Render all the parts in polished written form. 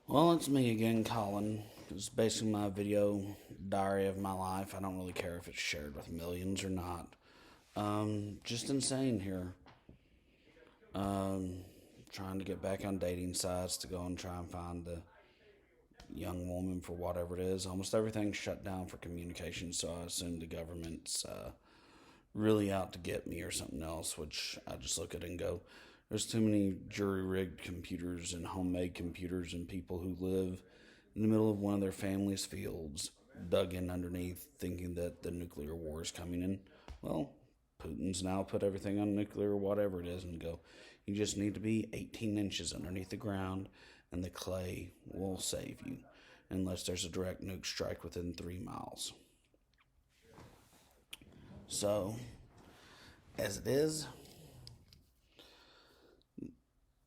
Well, it's me again, Colin. It's basically my video diary of my life. I don't really care if it's shared with millions or not. Just insane here. Um, Trying to get back on dating sites to go and try and find a young woman for whatever it is. Almost everything's shut down for communication, so I assume the government's really out to get me or something else, which I just look at it and go, there's too many jury rigged computers and homemade computers and people who live in the middle of one of their family's fields, dug in underneath, thinking that the nuclear war is coming in. Well, Putin's now put everything on nuclear, whatever it is, and go, you just need to be 18 inches underneath the ground, and the clay will save you, unless there's a direct nuke strike within 3 miles. So, as it is,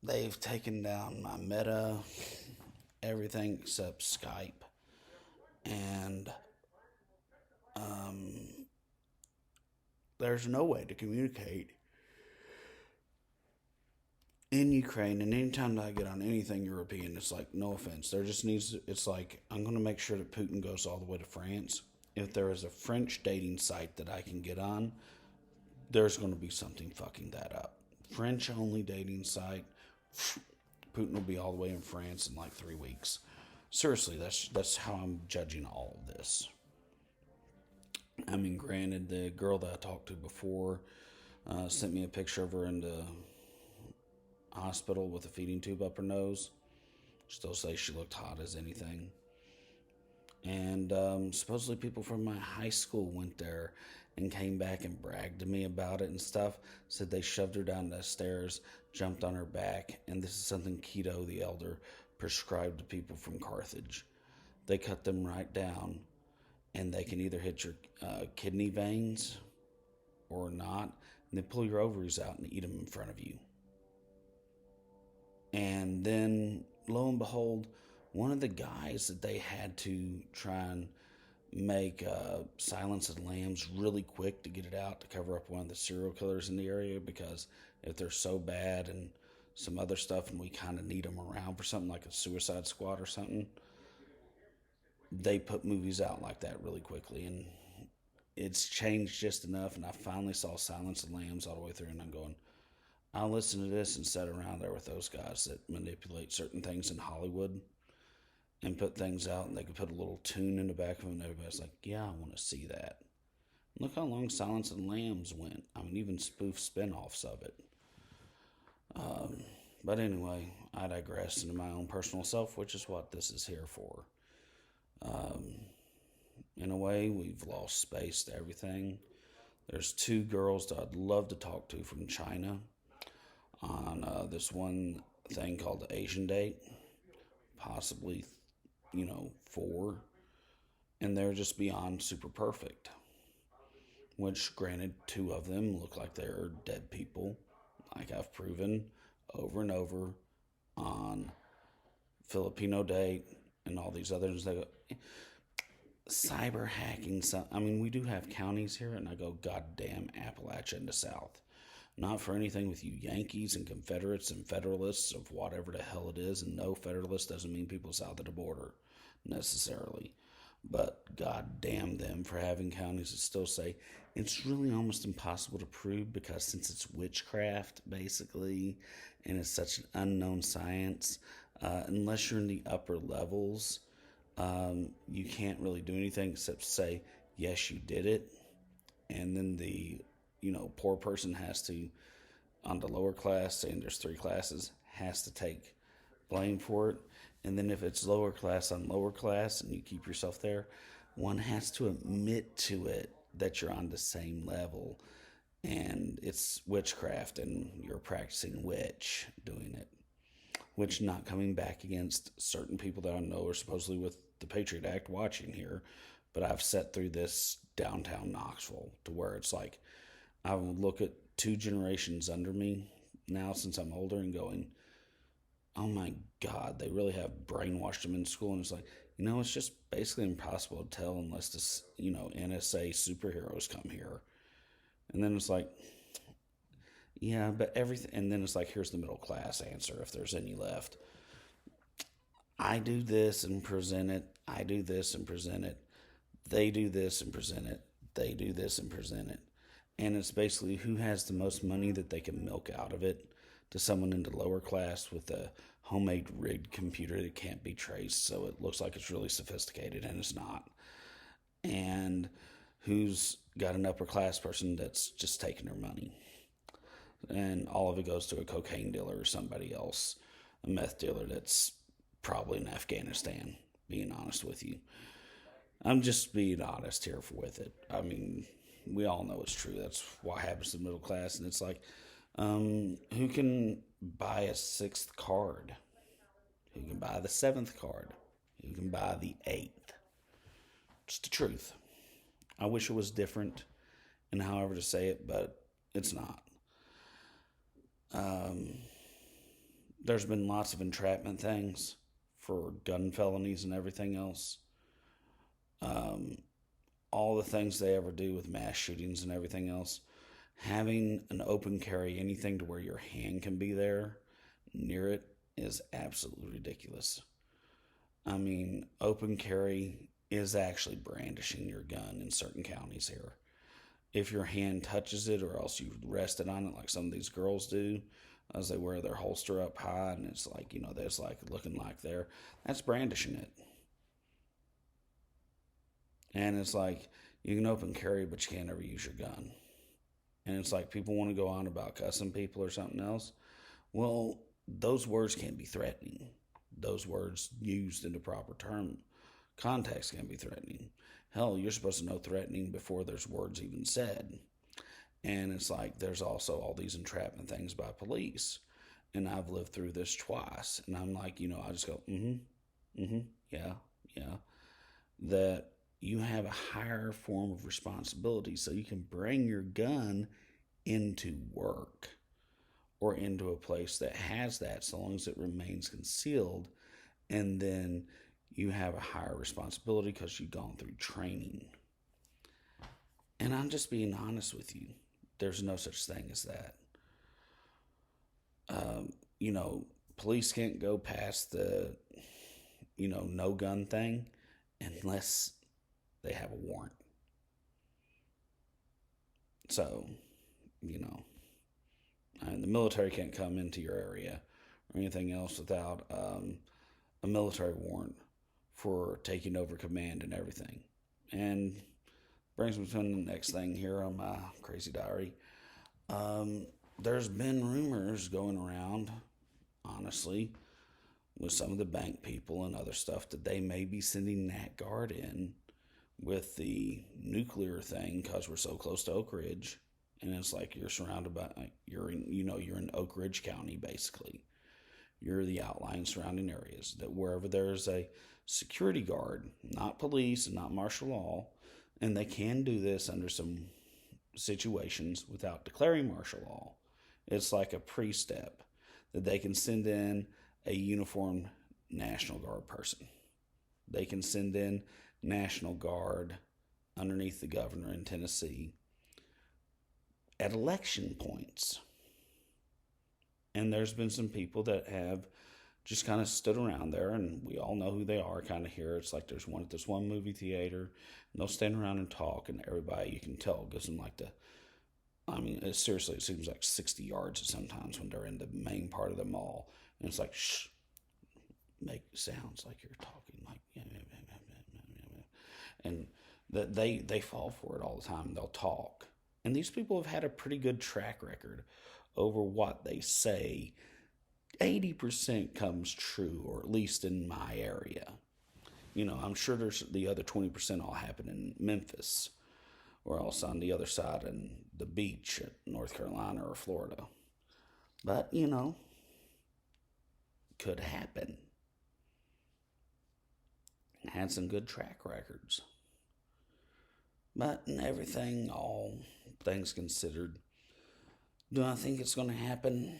they've taken down my Meta, everything except Skype, and um, there's no way to communicate in Ukraine. And anytime that I get on anything European, it's like, no offense, there just needs to, it's like, I'm going to make sure that Putin goes all the way to France. If there is a French dating site that I can get on, there's going to be something fucking that up. French only dating site, Putin will be all the way in France in like 3 weeks. Seriously, that's how I'm judging all of this. I mean, granted, the girl that I talked to before sent me a picture of her in the hospital with a feeding tube up her nose. Still say she looked hot as anything. And supposedly people from my high school went there and came back and bragged to me about it and stuff. Said they shoved her down the stairs, jumped on her back, and this is something Keto the Elder prescribed to people from Carthage. They cut them right down, and they can either hit your kidney veins or not, and they pull your ovaries out and eat them in front of you. And then, lo and behold, one of the guys that they had to try and make Silence of the Lambs really quick to get it out to cover up one of the serial killers in the area, because if they're so bad and some other stuff and we kind of need them around for something like a Suicide Squad or something, they put movies out like that really quickly. And it's changed just enough. And I finally saw Silence of the Lambs all the way through, and I'm going, I'll listen to this and sit around there with those guys that manipulate certain things in Hollywood and put things out, and they could put a little tune in the back of them, and everybody's like, yeah, I want to see that. Look how long Silence of the Lambs went. I mean, even spoof spin offs of it. But anyway, I digress into my own personal self, which is what this is here for. Um, in a way, we've lost space to everything. There's two girls that I'd love to talk to from China on this one thing called the Asian Date, possibly, four, and they're just beyond super perfect. Which, granted, two of them look like they're dead people, like I've proven over and over on Filipino Date and all these others. They go, cyber hacking. So, I mean, we do have counties here, and I go, goddamn Appalachia in the South. Not for anything with you Yankees and Confederates and Federalists of whatever the hell it is. And no, Federalist doesn't mean people south of the border necessarily. But god damn them for having counties that still say it's really almost impossible to prove, because since it's witchcraft, basically, and it's such an unknown science, unless you're in the upper levels, you can't really do anything except say, yes, you did it. And then the poor person has to, on the lower class, saying there's three classes, has to take blame for it. And then if it's lower class on lower class and you keep yourself there, one has to admit to it that you're on the same level, and it's witchcraft and you're practicing witch doing it. Which, not coming back against certain people that I know are supposedly with the Patriot Act watching here, but I've sat through this downtown Knoxville to where it's like, I would look at two generations under me now since I'm older and going, oh my God, they really have brainwashed them in school. And it's like, it's just basically impossible to tell unless this, NSA superheroes come here. And then it's like, yeah, but everything. And then it's like, here's the middle class answer if there's any left. I do this and present it. I do this and present it. They do this and present it. They do this and present it. And it's basically who has the most money that they can milk out of it to someone in the lower class with a homemade rigged computer that can't be traced, so it looks like it's really sophisticated and it's not. And who's got an upper class person that's just taking their money. And all of it goes to a cocaine dealer or somebody else, a meth dealer that's probably in Afghanistan, being honest with you. I'm just being honest here with it. I mean, we all know it's true. That's what happens to the middle class. And it's like, who can buy a sixth card? Who can buy the seventh card? Who can buy the eighth? It's the truth. I wish it was different in however to say it, but it's not. There's been lots of entrapment things for gun felonies and everything else. All the things they ever do with mass shootings and everything else. Having an open carry, anything to where your hand can be there near it, is absolutely ridiculous. I mean, open carry is actually brandishing your gun in certain counties here. If your hand touches it or else you rest it on it like some of these girls do, as they wear their holster up high and it's like, there's like looking like that's brandishing it. And it's like, you can open carry, but you can't ever use your gun. And it's like people want to go on about cussing people or something else. Well, those words can't be threatening. Those words used in the proper term context can be threatening. Hell, you're supposed to know threatening before there's words even said. And it's like there's also all these entrapment things by police. And I've lived through this twice. And I'm like, I just go, yeah. That you have a higher form of responsibility so you can bring your gun into work or into a place that has that so long as it remains concealed. And then you have a higher responsibility because you've gone through training. And I'm just being honest with you. There's no such thing as that. Police can't go past the, no gun thing unless they have a warrant. So, and the military can't come into your area or anything else without a military warrant for taking over command and everything. And brings me to the next thing here on my crazy diary. There's been rumors going around, honestly, with some of the bank people and other stuff that they may be sending Nat Guard in with the nuclear thing because we're so close to Oak Ridge. And it's like you're surrounded by, you're in Oak Ridge County, basically. You're the outlying surrounding areas. That wherever there's a security guard, not police and not martial law, and they can do this under some situations without declaring martial law. It's like a pre-step that they can send in a uniformed National Guard person. They can send in National Guard underneath the governor in Tennessee at election points. And there's been some people that have just kind of stood around there, and we all know who they are kind of here. It's like there's one at this one movie theater, and they'll stand around and talk, and everybody, you can tell, gives them like it seems like 60 yards sometimes when they're in the main part of the mall. And it's like, shh, make sounds like you're talking, like, and that they fall for it all the time. They'll talk. And these people have had a pretty good track record over what they say. 80% comes true, or at least in my area. I'm sure there's the other 20% all happen in Memphis, or else on the other side in the beach at North Carolina or Florida. But, could happen. Had some good track records. But in everything, all things considered, do I think it's going to happen?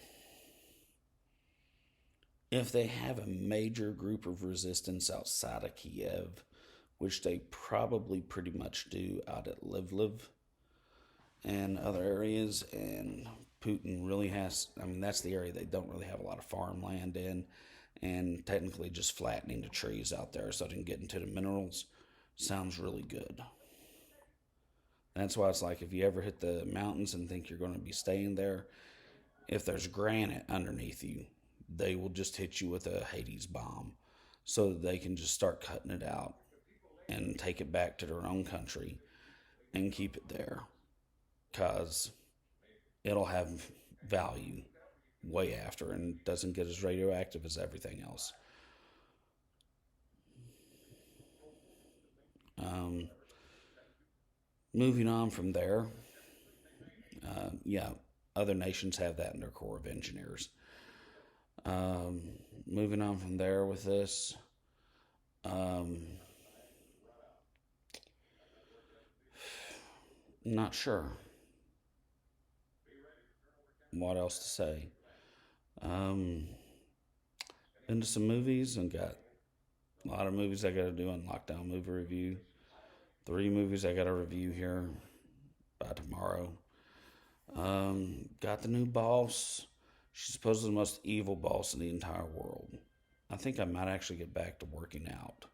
If they have a major group of resistance outside of Kiev, which they probably pretty much do out at Lviv and other areas, and Putin really has, that's the area they don't really have a lot of farmland in, and technically just flattening the trees out there so they can get into the minerals sounds really good. That's why it's like if you ever hit the mountains and think you're going to be staying there, if there's granite underneath you, they will just hit you with a Hades bomb so that they can just start cutting it out and take it back to their own country and keep it there because it'll have value way after and doesn't get as radioactive as everything else. Um, Moving on from there, yeah, other nations have that in their Corps of Engineers. Um, Moving on from there with this, um, not sure what else to say. Um, Into some movies and got a lot of movies I got to do on Lockdown Movie Review. 3 movies I got to review here by tomorrow. Got the new boss. She's supposedly the most evil boss in the entire world. I think I might actually get back to working out.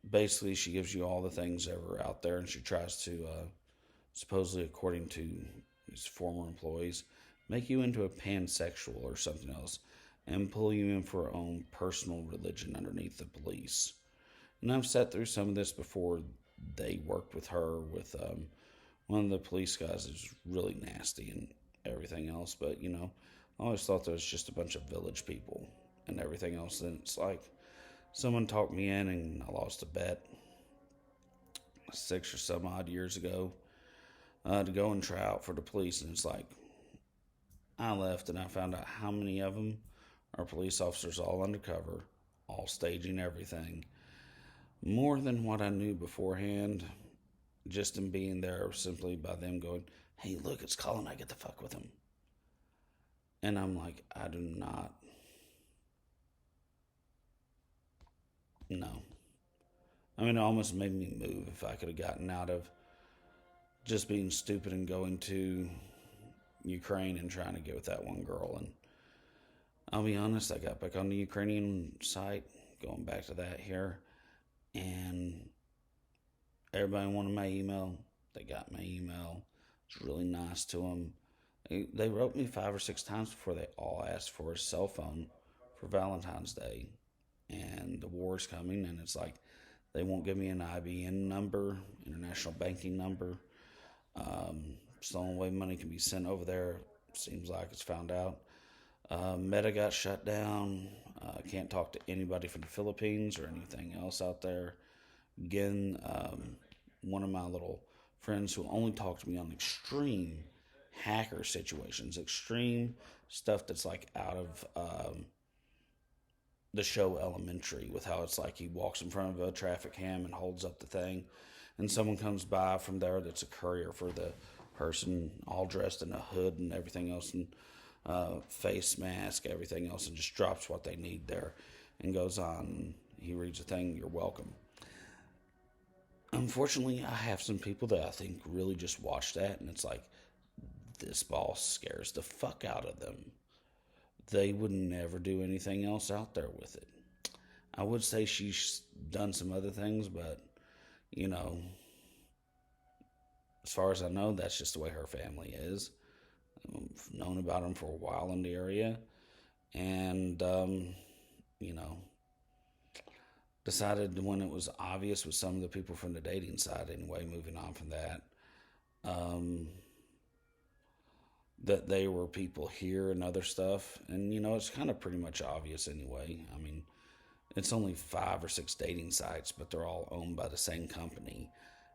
Basically, she gives you all the things that are out there, and she tries to, supposedly, according to these former employees, make you into a pansexual or something else, and pull you in for her own personal religion underneath the police. And I've sat through some of this before. They worked with her, with one of the police guys is really nasty and everything else. But, I always thought there was just a bunch of village people and everything else. And it's like someone talked me in and I lost a bet 6 or some odd years ago to go and try out for the police. And it's like I left and I found out how many of them are police officers all undercover, all staging everything. More than what I knew beforehand, just in being there simply by them going, hey, look, it's Colin, I get to fuck with him. And I'm like, I do not. No. I mean, it almost made me move if I could have gotten out of just being stupid and going to Ukraine and trying to get with that one girl. And I'll be honest, I got back on the Ukrainian site, going back to that here, and everybody wanted my email. They got my email. It's really nice to them. They wrote me 5 or 6 times before they all asked for a cell phone for Valentine's Day. And the war's coming, and it's like they won't give me an IBN number, international banking number. It's the only way money can be sent over there. Seems like it's found out. Meta got shut down. Can't talk to anybody from the Philippines or anything else out there. Again, one of my little friends who only talk to me on extreme hacker situations, extreme stuff that's like out of the show Elementary, with how it's like he walks in front of a traffic cam and holds up the thing, and someone comes by from there that's a courier for the person, all dressed in a hood and everything else, and face mask, everything else, and just drops what they need there and goes on. He reads a thing, you're welcome. Unfortunately, I have some people that I think really just watch that, and it's like, this boss scares the fuck out of them. They would never do anything else out there with it. I would say she's done some other things, but, as far as I know, that's just the way her family is. I've known about them for a while in the area, and, decided when it was obvious with some of the people from the dating side anyway, moving on from that, that they were people here and other stuff. And, it's kind of pretty much obvious anyway. I mean, it's only 5 or 6 dating sites, but they're all owned by the same company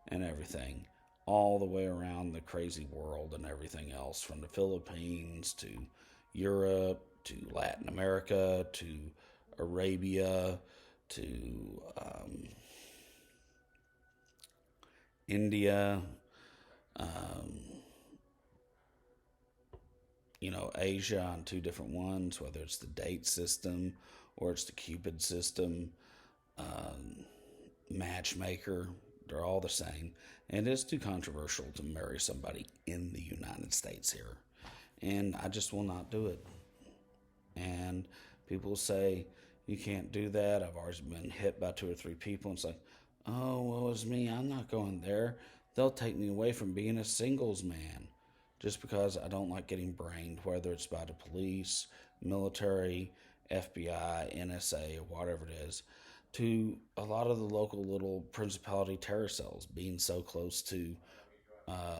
and everything, all the way around the crazy world and everything else, from the Philippines to Europe to Latin America to Arabia to India, Asia on 2 different ones, whether it's the date system or it's the Cupid system, matchmaker, they're all the same. And it is too controversial to marry somebody in the United States here. And I just will not do it. And People say, you can't do that. I've already been hit by 2 or 3 people. And it's like, oh, well, it's me. I'm not going there. They'll take me away from being a singles man just because I don't like getting brained, whether it's by the police, military, FBI, NSA, or whatever it is, to a lot of the local little principality terror cells being so close to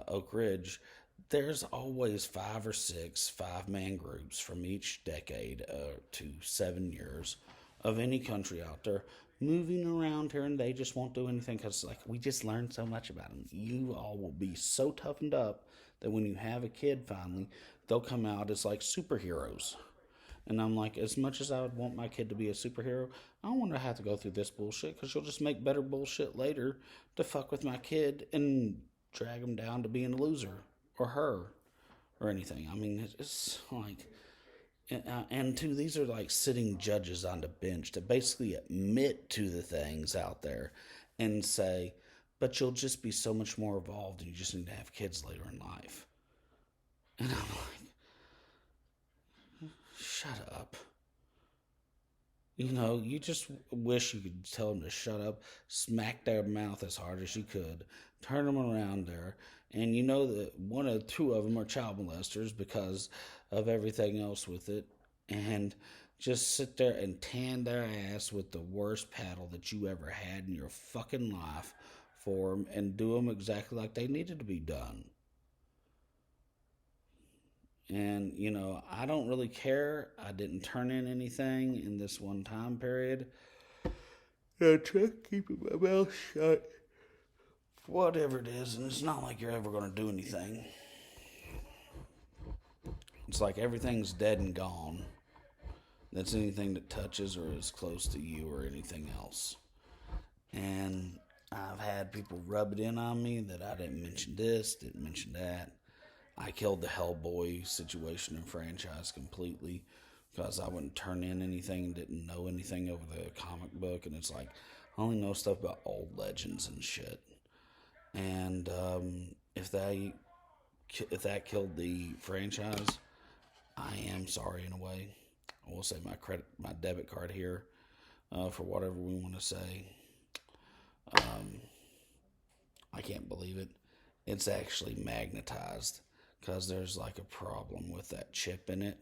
Oak Ridge. There's always 5 or 6 5-man groups from each decade to 7 years of any country out there moving around here, and they just won't do anything because, like, we just learned so much about them. You all will be so toughened up that when you have a kid finally, they'll come out as like superheroes. And I'm like, as much as I would want my kid to be a superhero, I don't want to have to go through this bullshit because you'll just make better bullshit later to fuck with my kid and drag him down to being a loser or her or anything. I mean, it's like, and two, these are like sitting judges on the bench to basically admit to the things out there and say, but you'll just be so much more evolved and you just need to have kids later in life. And I'm like, shut up. You know, you just wish you could tell them to shut up, smack their mouth as hard as you could, turn them around there, and you know that 1 or 2 of them are child molesters because of everything else with it, and just sit there and tan their ass with the worst paddle that you ever had in your fucking life for them and do them exactly like they needed to be done. And, you know, I don't really care. I didn't turn in anything in this one time period. I try to keep my mouth shut. Whatever it is, and it's not like you're ever going to do anything. It's like everything's dead and gone. That's anything that touches or is close to you or anything else. And I've had people rub it in on me that I didn't mention this, didn't mention that. I killed the Hellboy situation and franchise completely because I wouldn't turn in anything, didn't know anything over the comic book, and it's like I only know stuff about old legends and shit. And if that killed the franchise, I am sorry in a way. I will say my debit card here for whatever we want to say. I can't believe it. It's actually magnetized because there's like a problem with that chip in it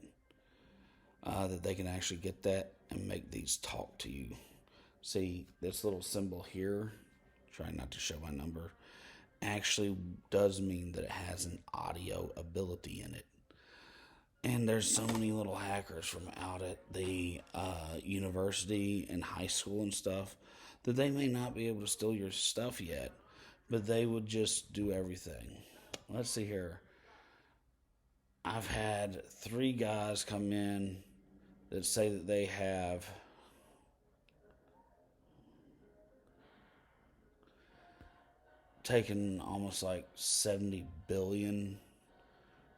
that they can actually get that and make these talk to you. See, this little symbol here, trying not to show my number, actually does mean that it has an audio ability in it. And there's so many little hackers from out at the university and high school and stuff that they may not be able to steal your stuff yet, but they would just do everything. Let's see here. I've had 3 guys come in that say that they have taken almost like 70 billion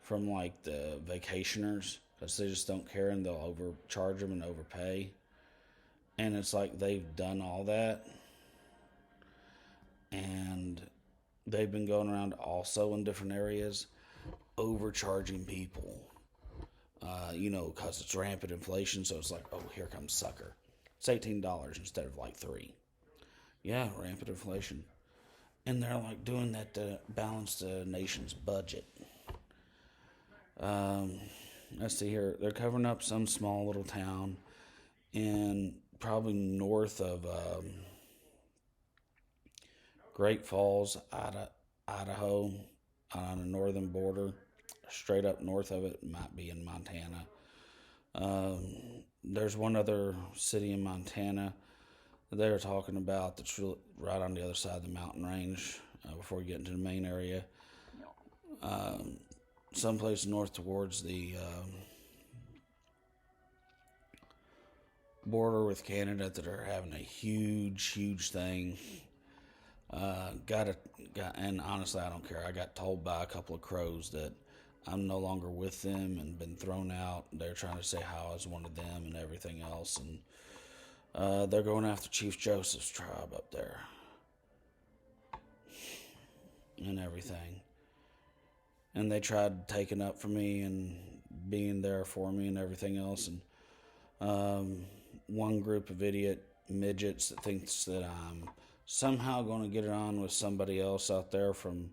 from like the vacationers because they just don't care and they'll overcharge them and overpay. And it's like they've done all that. And they've been going around also in different areas overcharging people. Because it's rampant inflation. So it's like, oh, here comes sucker. It's $18 instead of like $3. Yeah, rampant inflation. And they're like doing that to balance the nation's budget. Let's see here. They're covering up some small little town in probably north of Great Falls, Idaho, on the northern border. Straight up north of it might be in Montana. There's one other city in Montana they're talking about that's right on the other side of the mountain range before you get into the main area. Someplace north towards the border with Canada that are having a huge thing. And honestly, I don't care. I got told by a couple of crows that I'm no longer with them and been thrown out. They're trying to say how I was one of them and everything else. And they're going after Chief Joseph's tribe up there. And everything. And they tried taking up for me and being there for me and everything else. And one group of idiot midgets that thinks that I'm somehow going to get it on with somebody else out there from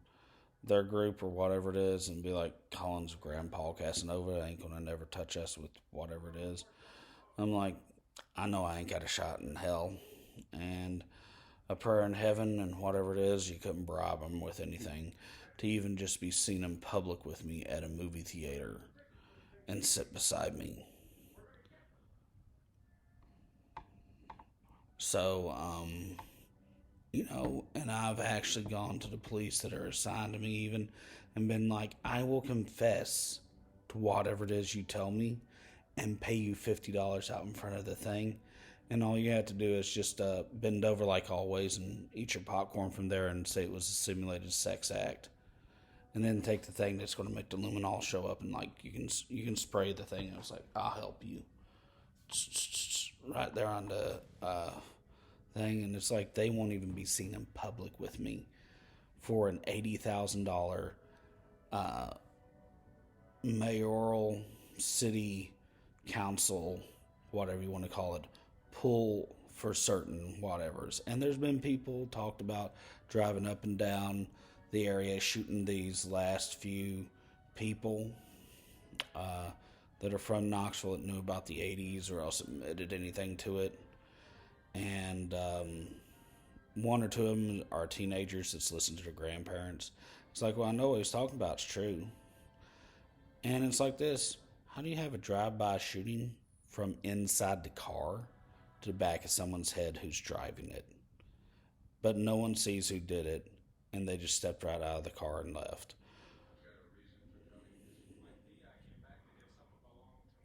their group or whatever it is and be like, Collins, Grandpa Casanova ain't going to never touch us with whatever it is. I'm like, I know I ain't got a shot in hell. And a prayer in heaven and whatever it is, you couldn't bribe them with anything to even just be seen in public with me at a movie theater and sit beside me. So, and I've actually gone to the police that are assigned to me even and been like, I will confess to whatever it is you tell me and pay you $50 out in front of the thing. And all you have to do is just bend over like always and eat your popcorn from there and say it was a simulated sex act. And then take the thing that's going to make the luminol show up and like you can spray the thing. And it's like, I'll help you. Right there on the thing. And it's like they won't even be seen in public with me for an $80,000 mayoral city council, whatever you want to call it, pull for certain whatevers. And there's been people talked about driving up and down the area shooting these last few people that are from Knoxville that knew about the 80s or else admitted anything to it. And one or two of them are teenagers that's listened to their grandparents. It's like, well, I know what he's talking about. It's true. And it's like this. How do you have a drive-by shooting from inside the car to the back of someone's head who's driving it? But no one sees who did it, and they just stepped right out of the car and left.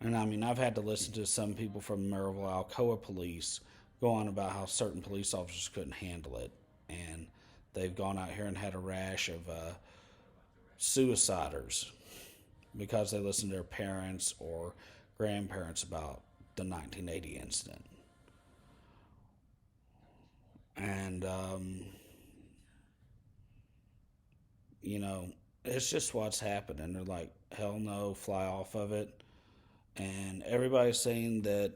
And I mean, I've had to listen to some people from Maryville Alcoa police go on about how certain police officers couldn't handle it. And they've gone out here and had a rash of suiciders because they listened to their parents or grandparents about the 1980 incident. And, it's just what's happened. And they're like, hell no, fly off of it. And everybody's saying that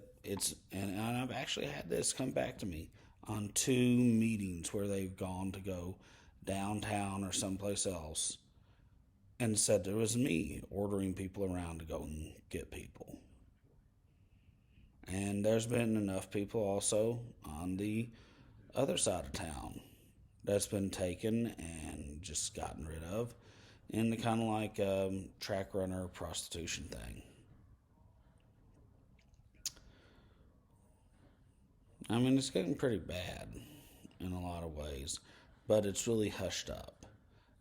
and I've actually had this come back to me on 2 meetings where they've gone to go downtown or someplace else and said there was me ordering people around to go and get people. And there's been enough people also on the other side of town that's been taken and just gotten rid of in the kind of like track runner prostitution thing. I mean, it's getting pretty bad in a lot of ways, but it's really hushed up.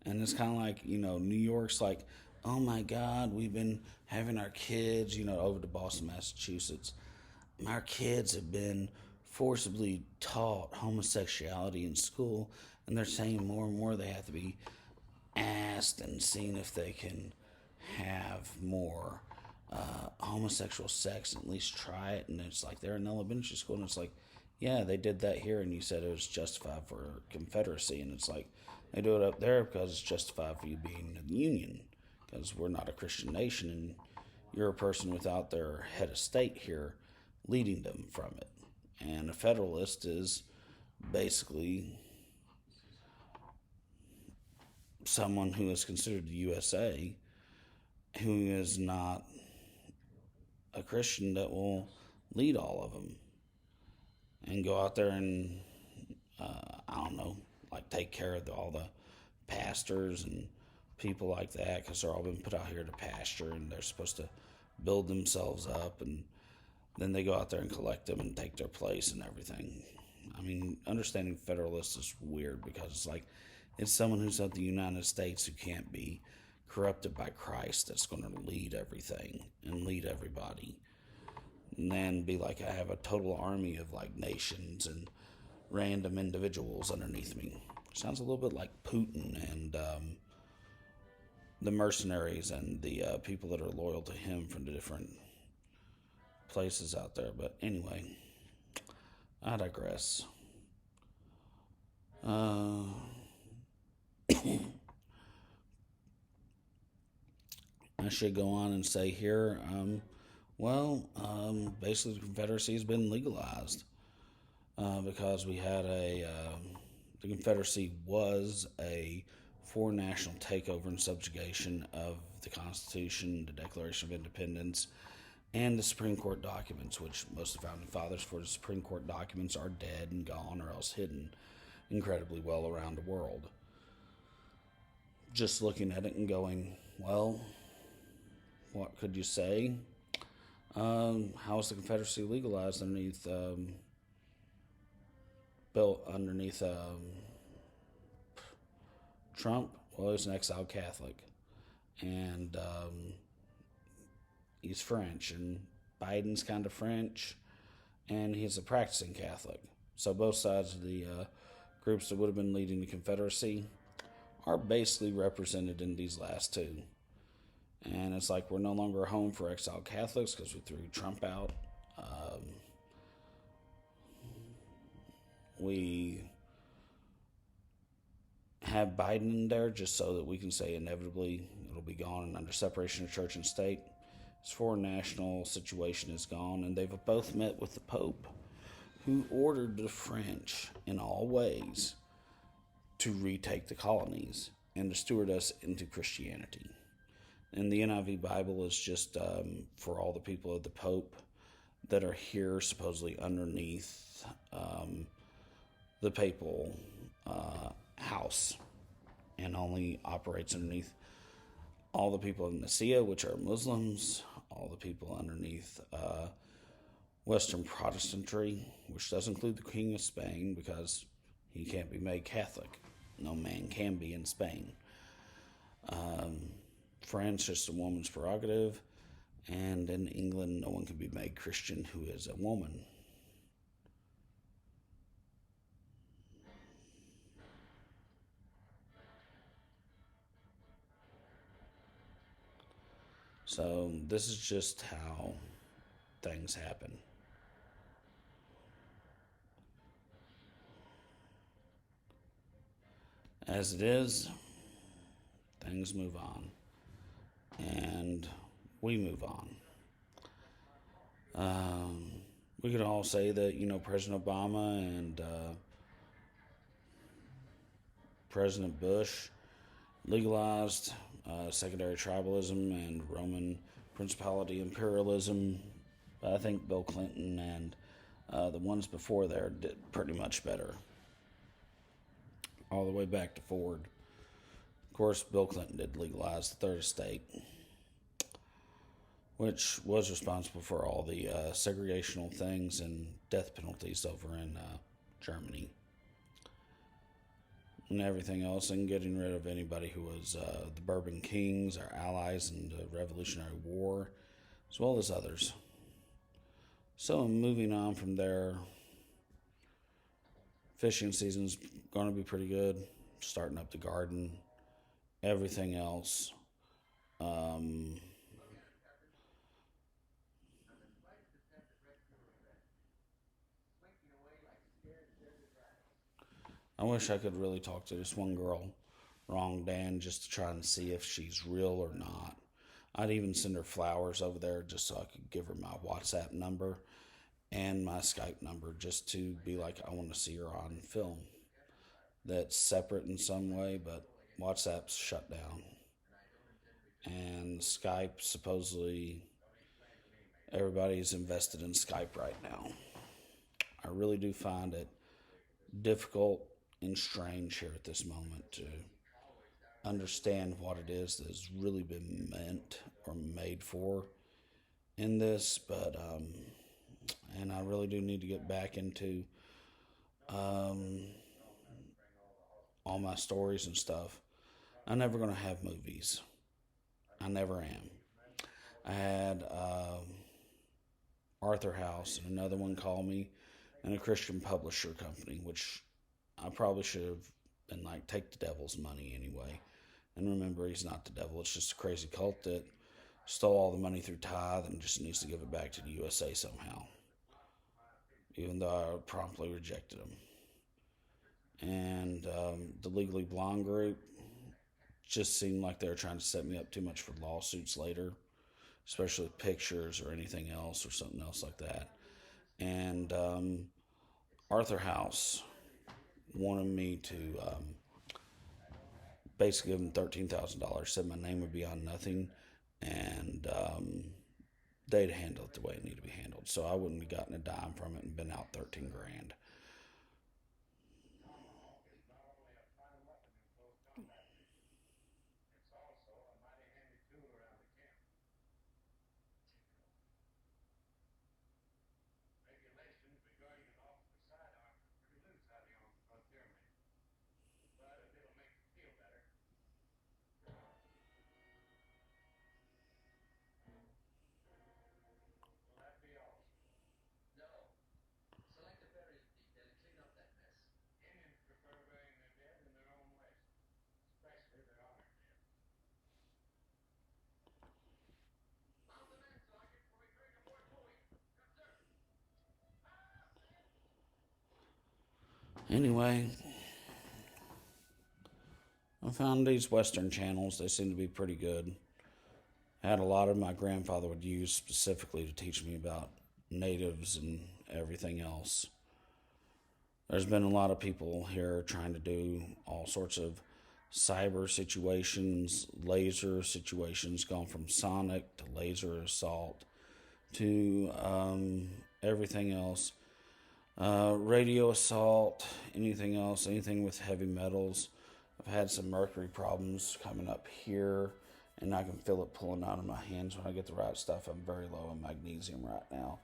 And it's kind of like, New York's like, oh my God, we've been having our kids, over to Boston, Massachusetts. Our kids have been forcibly taught homosexuality in school, and they're saying more and more they have to be asked and seen if they can have more homosexual sex and at least try it. And it's like they're in elementary school, and it's like, yeah, they did that here, and you said it was justified for Confederacy, and it's like they do it up there because it's justified for you being in the Union, because we're not a Christian nation, and you're a person without their head of state here leading them from it. And a Federalist is basically someone who is considered the USA who is not a Christian that will lead all of them and go out there and take care of all the pastors and people like that, because they're all been put out here to pasture and they're supposed to build themselves up, and then they go out there and collect them and take their place and everything. I mean, understanding Federalist is weird because it's someone who's of the United States who can't be corrupted by Christ that's going to lead everything and lead everybody. And then be like, I have a total army of nations and random individuals underneath me. Sounds a little bit like Putin and the mercenaries and the people that are loyal to him from the different places out there. But anyway, I digress. I should go on and say here, Well, basically, the Confederacy has been legalized because we had the Confederacy was a foreign national takeover and subjugation of the Constitution, the Declaration of Independence, and the Supreme Court documents, which most of the founding fathers for the Supreme Court documents are dead and gone or else hidden incredibly well around the world. Just looking at it and going, well, what could you say? How is the Confederacy legalized underneath Trump? Well, he's an exiled Catholic, and he's French, and Biden's kind of French, and he's a practicing Catholic. So both sides of the groups that would have been leading the Confederacy are basically represented in these last two. And it's like we're no longer a home for exiled Catholics because we threw Trump out. We have Biden in there just so that we can say inevitably it'll be gone and under separation of church and state. His foreign national situation is gone, and they've both met with the Pope, who ordered the French in all ways to retake the colonies and to steward us into Christianity. And the NIV Bible is just for all the people of the Pope that are here supposedly underneath the papal house, and only operates underneath all the people of Nicaea, which are Muslims, all the people underneath Western Protestantry, which does include the King of Spain because he can't be made Catholic. No man can be in Spain. France, just a woman's prerogative, and in England, no one can be made Christian who is a woman. So this is just how things happen. As it is, things move on. And we move on. We could all say that, President Obama and President Bush legalized secondary tribalism and Roman principality imperialism. But I think Bill Clinton and the ones before there did pretty much better. All the way back to Ford. Of course, Bill Clinton did legalize the third estate, which was responsible for all the segregational things and death penalties over in Germany. And everything else, and getting rid of anybody who was the Bourbon Kings, our allies in the Revolutionary War, as well as others. So moving on from there, fishing season's going to be pretty good. Starting up the garden, everything else. I wish I could really talk to this one girl, Wrong Dan, just to try and see if she's real or not. I'd even send her flowers over there just so I could give her my WhatsApp number and my Skype number just to be like, I want to see her on film. That's separate in some way, but WhatsApp's shut down. And Skype, supposedly, everybody's invested in Skype right now. I really do find it difficult and strange here at this moment to understand what it is that has really been meant or made for in this, but and I really do need to get back into all my stories and stuff. I'm never going to have movies. I never am. I had Arthur House and another one call me, and a Christian publisher company, which I probably should have been like, take the devil's money anyway. And remember, he's not the devil. It's just a crazy cult that stole all the money through tithe and just needs to give it back to the USA somehow. Even though I promptly rejected him. And the Legally Blonde group just seemed like they were trying to set me up too much for lawsuits later. especially pictures or anything else or something else like that. And Arthur House wanted me to basically give him $13,000, said my name would be on nothing, and they'd handle it the way it needed to be handled. So I wouldn't have gotten a dime from it and been out 13 grand. Anyway, I found these Western channels. They seem to be pretty good. I had a lot of my grandfather would use specifically to teach me about natives and everything else. There's been a lot of people here trying to do all sorts of cyber situations, laser situations, gone from sonic to laser assault to everything else. Radio assault, anything else, anything with heavy metals. I've had some mercury problems coming up here, and I can feel it pulling out of my hands when I get the right stuff. I'm very low in magnesium right now,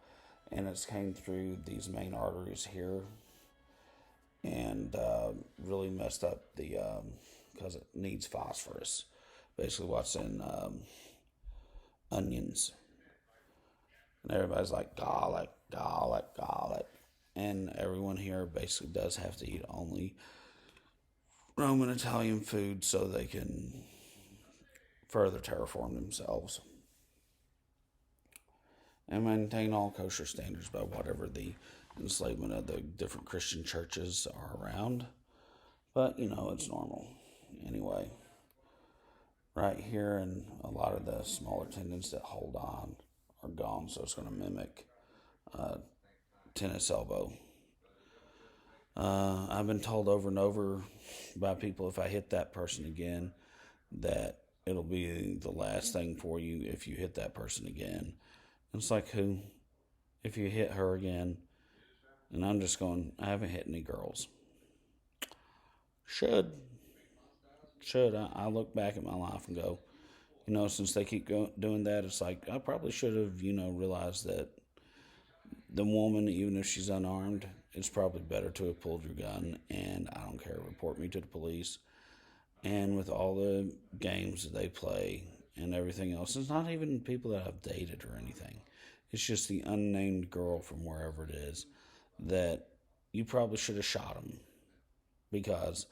and it's came through these main arteries here and really messed up the because it needs phosphorus. Basically, what's in onions, and everybody's like garlic, garlic, garlic, and everyone here basically does have to eat only Roman Italian food so they can further terraform themselves and maintain all kosher standards by whatever the enslavement of the different Christian churches are around. But, it's normal. Anyway, right here, and a lot of the smaller tendons that hold on are gone, so it's going to mimic tennis elbow. I've been told over and over by people, if I hit that person again, that it'll be the last thing for you if you hit that person again. And it's like, who? If you hit her again, and I'm just going, I haven't hit any girls. Should. I look back at my life and go, since they keep doing that, it's like, I probably should have, realized that the woman, even if she's unarmed, it's probably better to have pulled your gun, and I don't care, report me to the police. And with all the games that they play and everything else, it's not even people that I've dated or anything. It's just the unnamed girl from wherever it is that you probably should have shot them because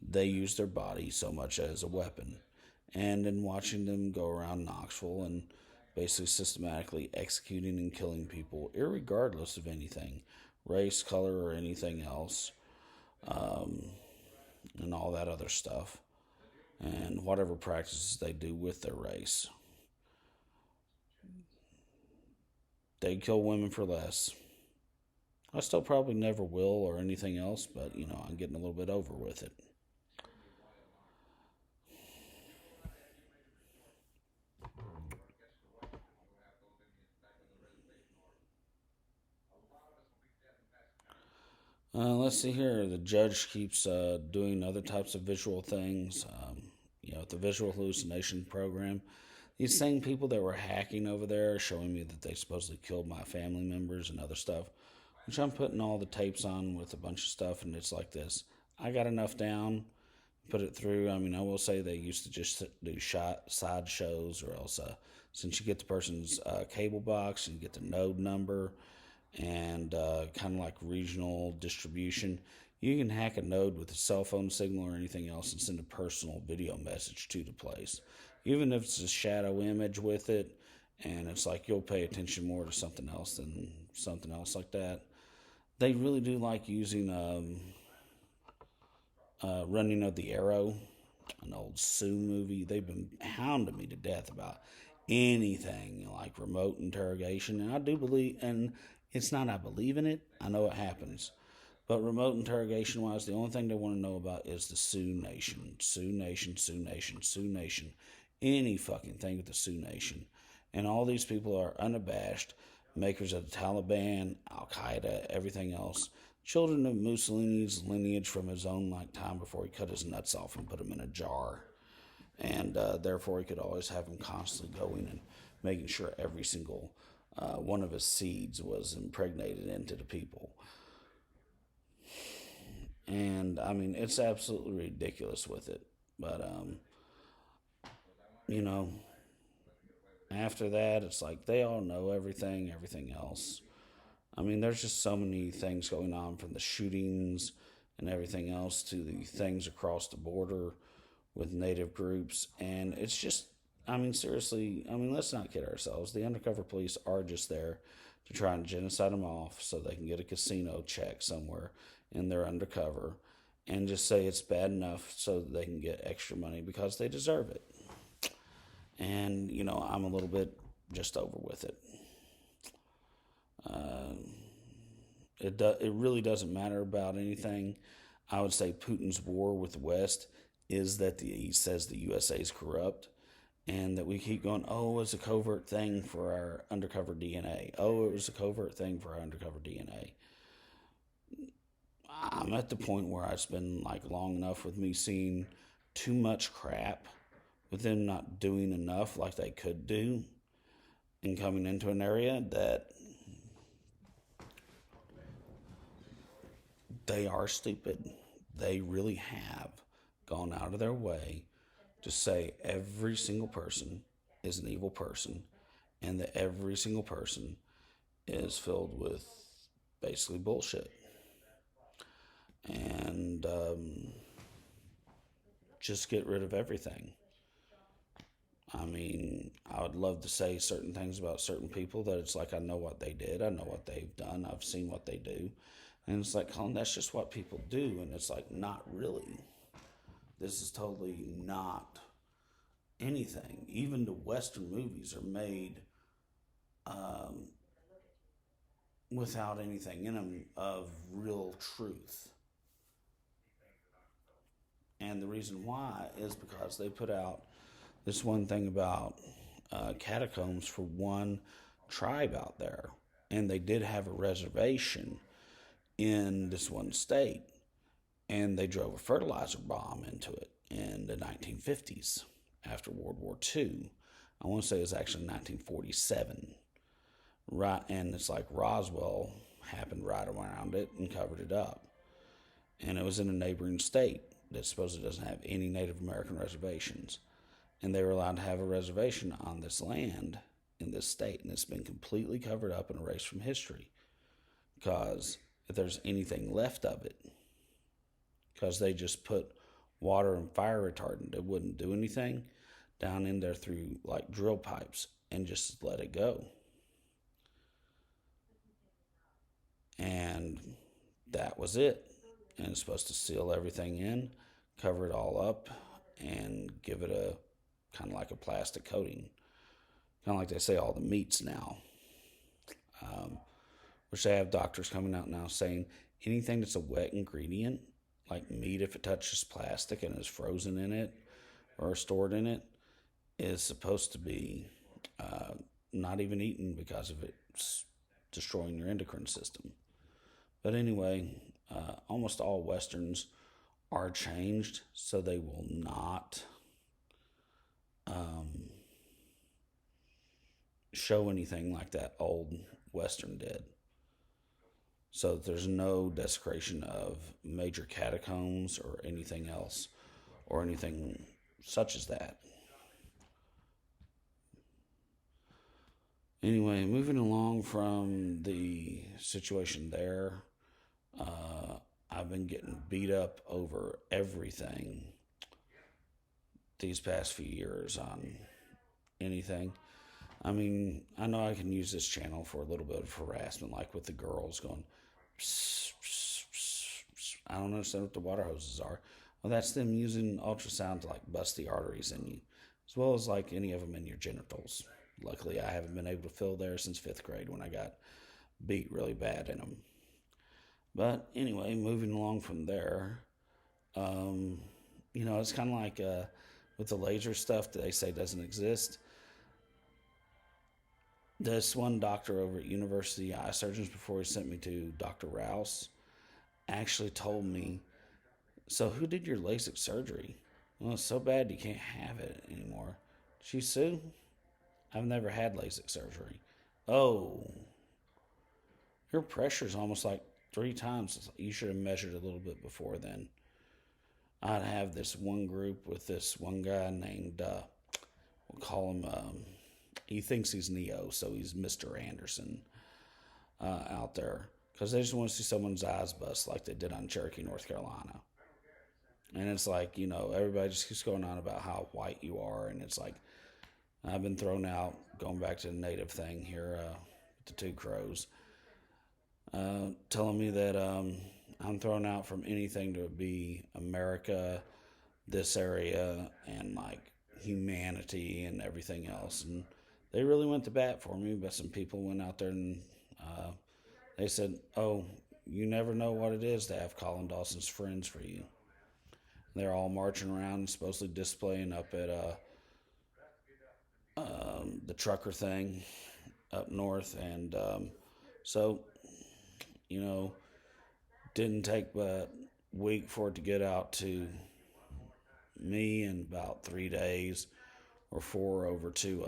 they use their body so much as a weapon. And in watching them go around Knoxville and basically systematically executing and killing people, irregardless of anything, race, color, or anything else, and all that other stuff, and whatever practices they do with their race. They kill women for less. I still probably never will or anything else, but, I'm getting a little bit over with it. Let's see here. The judge keeps doing other types of visual things. The visual hallucination program. These same people that were hacking over there are showing me that they supposedly killed my family members and other stuff, which I'm putting all the tapes on with a bunch of stuff, and it's like this. I got enough down, put it through. I will say they used to just do side shows, or else since you get the person's cable box and you get the node number and kind of like regional distribution, you can hack a node with a cell phone signal or anything else and send a personal video message to the place, even if it's a shadow image with it. And it's like you'll pay attention more to something else than something else like that. They really do like using Running of the Arrow, an old Sue movie. They've been hounding me to death about anything like remote interrogation. And I do believe, and it's not I believe in it, I know it happens. But remote interrogation wise, the only thing they want to know about is the Sioux Nation. Sioux Nation, Sioux Nation, Sioux Nation. Any fucking thing with the Sioux Nation. And all these people are unabashed, makers of the Taliban, Al Qaeda, everything else. Children of Mussolini's lineage from his own time before he cut his nuts off and put them in a jar. And therefore he could always have them constantly going and making sure every single one of his seeds was impregnated into the people. And I mean, it's absolutely ridiculous with it. But, you know, after that, it's like they all know everything else. I mean, there's just so many things going on, from the shootings and everything else to the things across the border with native groups. And it's just, I mean, seriously, I mean, let's not kid ourselves. The undercover police are just there to try and genocide them off so they can get a casino check somewhere in their undercover and just say it's bad enough so that they can get extra money because they deserve it. And, you know, I'm a little bit just over with it. It really doesn't matter about anything. I would say Putin's war with the West is that he says the USA is corrupt, and that we keep going, oh, it's a covert thing for our undercover DNA. Oh, it was a covert thing for our undercover DNA. I'm at the point where it's been long enough with me seeing too much crap, with them not doing enough like they could do, and coming into an area that they are stupid. They really have gone out of their way to say every single person is an evil person, and that every single person is filled with basically bullshit. And just get rid of everything. I mean, I would love to say certain things about certain people that it's like I know what they did, I know what they've done, I've seen what they do. And it's like, Colin, that's just what people do. And it's like, not really. This is totally not anything. Even the Western movies are made without anything in them of real truth. And the reason why is because they put out this one thing about catacombs for one tribe out there. And they did have a reservation in this one state. And they drove a fertilizer bomb into it in the 1950s after World War II. I want to say it was actually 1947. Right, and it's like Roswell happened right around it and covered it up. And it was in a neighboring state that supposedly doesn't have any Native American reservations. And they were allowed to have a reservation on this land in this state. And it's been completely covered up and erased from history. Because if there's anything left of it, because they just put water and fire retardant that wouldn't do anything down in there through drill pipes and just let it go. And that was it. And it's supposed to seal everything in, cover it all up, and give it a kind of like a plastic coating. Kind of like they say all the meats now. Which they have doctors coming out now saying anything that's a wet ingredient, like meat, if it touches plastic and is frozen in it or stored in it, is supposed to be not even eaten because of it's destroying your endocrine system. But anyway, almost all Westerns are changed so they will not show anything like that old Western did. So there's no desecration of major catacombs or anything else or anything such as that. Anyway, moving along from the situation there, I've been getting beat up over everything these past few years on anything. I mean, I know I can use this channel for a little bit of harassment, like with the girls going, psst, psst, psst, psst. I don't understand what the water hoses are. Well, that's them using ultrasound to bust the arteries in you, as well as any of them in your genitals. Luckily, I haven't been able to fill there since fifth grade when I got beat really bad in them. But anyway, moving along from there, um, it's kind of like with the laser stuff that they say doesn't exist. This one doctor over at University Eye Surgeons, before he sent me to Dr. Rouse, actually told me, "So who did your LASIK surgery?" "Well, it's so bad you can't have it anymore." "She sue?" "I've never had LASIK surgery." "Oh, your pressure's almost like 3 times. You should have measured a little bit before then." I'd have this one group with this one guy named, we'll call him, he thinks he's Neo, so he's Mr. Anderson out there. Because they just want to see someone's eyes bust like they did on Cherokee, North Carolina. And it's like, everybody just keeps going on about how white you are. And it's like, I've been thrown out, going back to the native thing here with the two crows, telling me that I'm thrown out from anything to be America, this area, and like humanity and everything else. And they really went to bat for me, but some people went out there and they said, "Oh, you never know what it is to have Colin Dawson's friends for you." They're all marching around and supposedly displaying up at the trucker thing up north. And so, didn't take but a week for it to get out to me, in about 3 days or 4 over to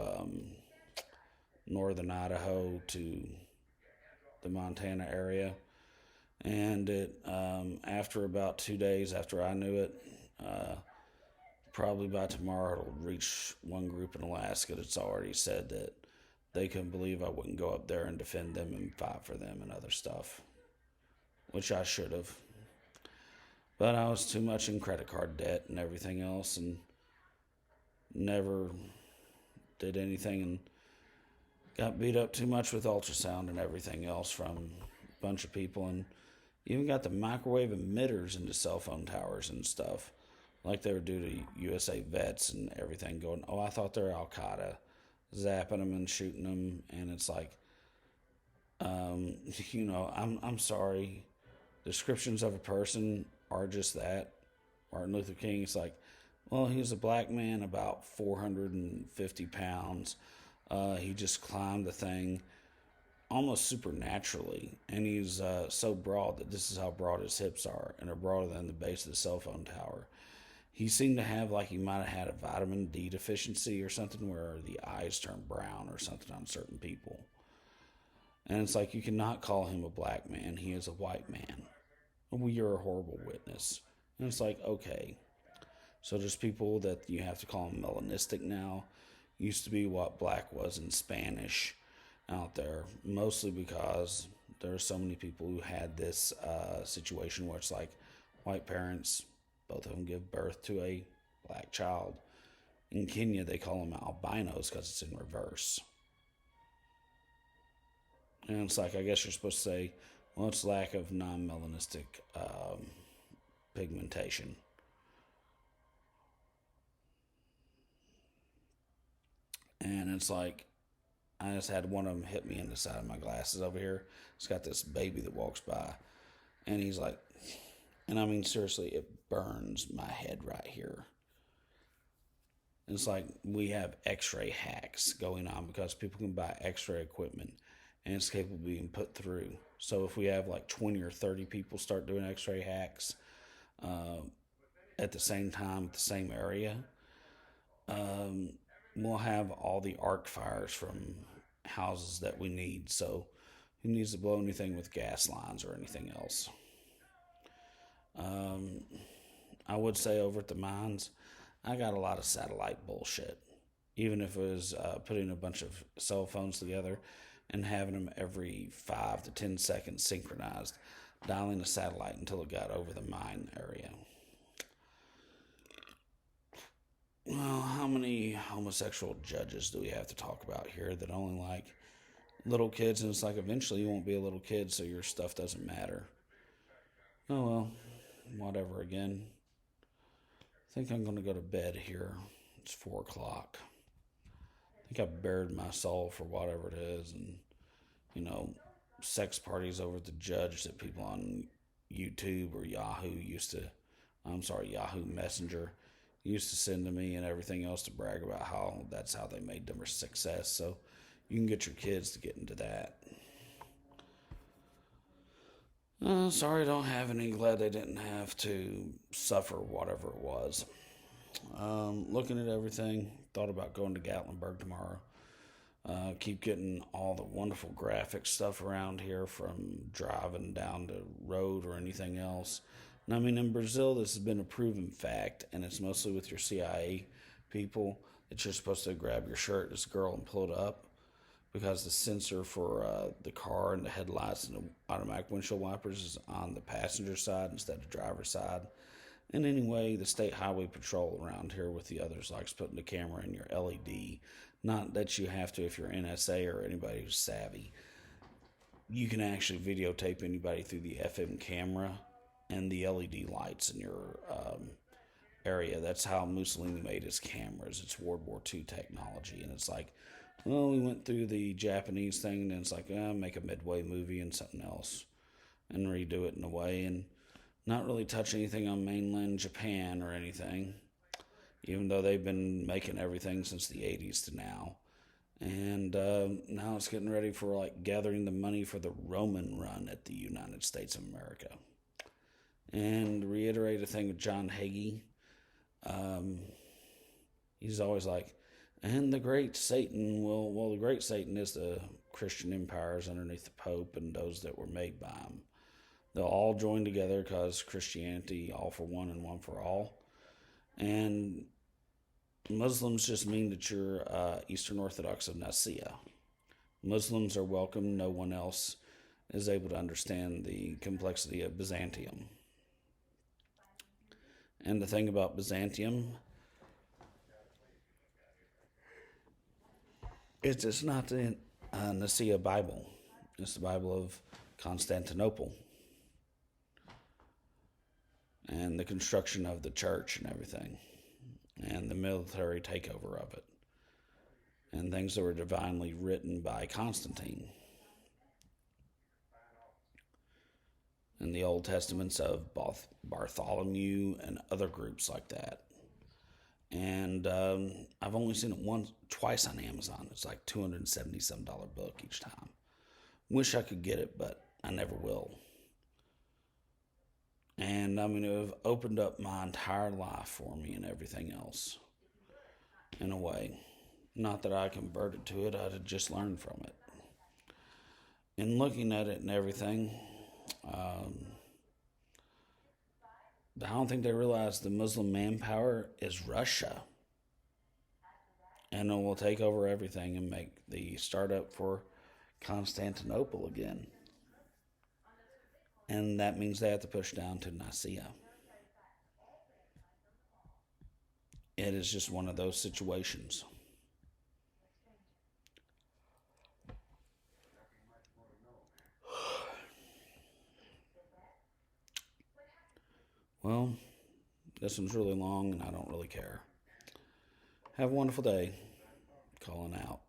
northern Idaho to the Montana area. And it after about 2 days after I knew it, probably by tomorrow it'll reach one group in Alaska that's already said that they couldn't believe I wouldn't go up there and defend them and fight for them and other stuff, which I should have. But I was too much in credit card debt and everything else, and never did anything, and got beat up too much with ultrasound and everything else from a bunch of people, and even got the microwave emitters into cell phone towers and stuff, like they were due to USA vets and everything, going, "Oh, I thought they were Al Qaeda," zapping them and shooting them. And it's like, I'm sorry. Descriptions of a person are just that. Martin Luther King, it's like, well, he was a black man about 450 pounds. He just climbed the thing almost supernaturally, and he's so broad that this is how broad his hips are, and are broader than the base of the cell phone tower. He seemed to have, like, he might have had a vitamin D deficiency or something, where the eyes turn brown or something on certain people. And it's like, you cannot call him a black man. He is a white man. Well, you're a horrible witness. And it's like, okay. So there's people that you have to call them melanistic now. Used to be what black was in Spanish out there, mostly because there are so many people who had this situation where it's like white parents, both of them give birth to a black child. In Kenya, they call them albinos because it's in reverse. And it's like, I guess you're supposed to say, well, it's lack of non-melanistic pigmentation. And it's like, I just had one of them hit me in the side of my glasses over here. It's got this baby that walks by. And he's like, and I mean, seriously, it burns my head right here. And it's like, we have x-ray hacks going on because people can buy x-ray equipment and it's capable of being put through. So if we have like 20 or 30 people start doing x-ray hacks at the same time, at the same area, we'll have all the arc fires from houses that we need. So who needs to blow anything with gas lines or anything else? I would say over at the mines, I got a lot of satellite bullshit. Even if it was putting a bunch of cell phones together and having them every 5 to 10 seconds synchronized, dialing a satellite until it got over the mine area. Well, how many homosexual judges do we have to talk about here that only like little kids? And it's like, eventually you won't be a little kid, so your stuff doesn't matter. Oh well, whatever again. I think I'm going to go to bed here. It's 4 o'clock. I think I've buried my soul for whatever it is, and you know, sex parties over at the judge that people on YouTube or Yahoo Messenger used to send to me and everything else to brag about how that's how they made them a success. So you can get your kids to get into that. Sorry, I don't have any. Glad they didn't have to suffer whatever it was. Looking at everything, thought about going to Gatlinburg tomorrow. Keep getting all the wonderful graphic stuff around here from driving down the road or anything else. And I mean, in Brazil, this has been a proven fact, and it's mostly with your CIA people that you're supposed to grab your shirt as a girl and pull it up because the sensor for the car and the headlights and the automatic windshield wipers is on the passenger side instead of driver's side. And anyway, the state highway patrol around here with the others likes putting the camera in your LED. Not that you have to if you're NSA or anybody who's savvy. You can actually videotape anybody through the FM camera and the LED lights in your area. That's how Mussolini made his cameras. It's World War II technology. And it's like, well, we went through the Japanese thing, and then it's like, make a Midway movie and something else and redo it in a way, and not really touch anything on mainland Japan or anything, even though they've been making everything since the 80s to now. And now it's getting ready for like gathering the money for the Roman run at the United States of America. And to reiterate a thing with John Hagee, he's always like, and the great Satan, the great Satan is the Christian empires underneath the Pope and those that were made by him. They'll all join together because Christianity, all for one and one for all. And Muslims just mean that you're Eastern Orthodox of Nicaea. Muslims are welcome. No one else is able to understand the complexity of Byzantium. And the thing about Byzantium, it's not the Nicaea Bible. It's the Bible of Constantinople. And the construction of the church and everything. And the military takeover of it. And things that were divinely written by Constantine. And the Old Testaments of Bartholomew and other groups like that. And I've only seen it twice on Amazon. It's like $277 book each time. Wish I could get it, but I never will. And I mean, it have opened up my entire life for me and everything else. In a way. Not that I converted to it, I just learned from it. In looking at it and everything, I don't think they realize the Muslim manpower is Russia. And it will take over everything and make the startup for Constantinople again. And that means they have to push down to Nicaea. It is just one of those situations. Well, this one's really long and I don't really care. Have a wonderful day. Calling out.